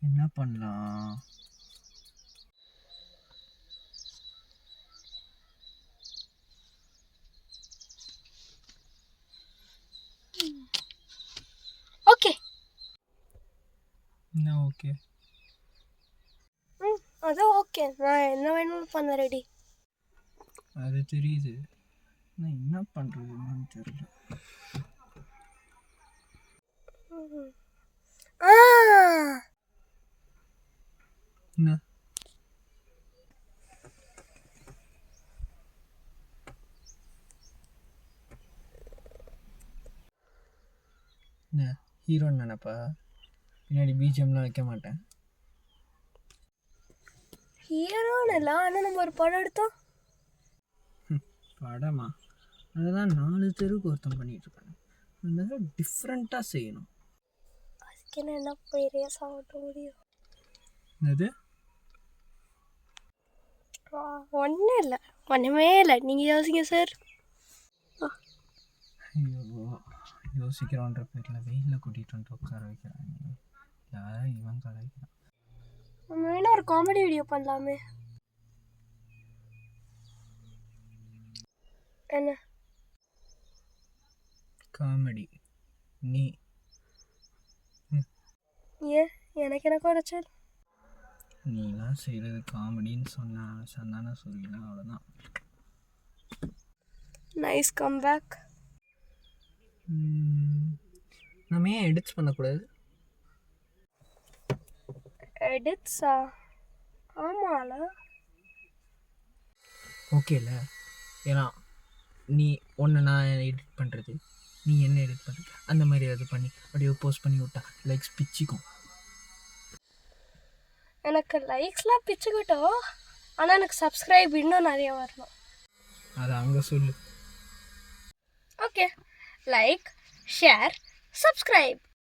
என்ன பண்ணலாம்? ஓகே. என்ன ஓகே? அதான் ஓகே. நான் என்ன வேணும்னு பண்ண ரெடி. அது தெரியுது. நான் என்ன பண்ணுறதுன்னு தெரியல. என்ன? என்ன ஹீரோன்னு நினப்பா? பின்னாடி பிஜிஎம்லாம் வைக்க மாட்டேன். ஹீரோன்னு இல்லை, ஆனால் நம்ம ஒரு படம் எடுத்தோம். படமா? அதுதான் 4 தெருவுக்கு ஒருத்தன் பண்ணிட்டு இருக்காங்க. அதனால டிஃப்ரெண்ட்டாக செய்யணும். அதுக்கு என்ன பெரிய சாப்பிட முடியும்? என்னது? ஒன்றும் இல்லை, ஒன்றுமே இல்லை. நீங்கள் யோசிங்க சார். ஐயோ, யோசிக்கிறோன்ற பேரில் வெயிலில் கூட்டிகிட்டு வந்துட்டு உட்கார வைக்கிறாங்க. யாரும் இவன் கலாய்க்கிறான். நம்ம வேணா ஒரு காமெடி வீடியோ பண்ணலாமே. என்ன காமெடி? நீ ஏன் எனக்கு என்ன குறைச்சல்? நீலாம் செய்கிறது காமெடின்னு சொன்னானே சொல்லினா அவ்வளோதான். Nice comeback. நம்ம ஏன் எடிட்ஸ் பண்ணக்கூடாது? எடிட்ஸா? ஆமால. ஓகேல. ஏன்னா நீ ஒன்று நான் எடிட் பண்ணுறது, நீ என்ன எடிட் பண்ணுறது, அந்த மாதிரி அது பண்ணி அப்படியே போஸ்ட் பண்ணி விட்டா லைக்ஸ் பிச்சுக்கும். எனக்கு லைக்ஸ்லாம் பிச்சுக்கிட்டோம், ஆனால் எனக்கு சப்ஸ்கிரைப் இன்னும் நிறைய வரணும். அதை அங்கே சொல்லு. Okay, like, share, subscribe.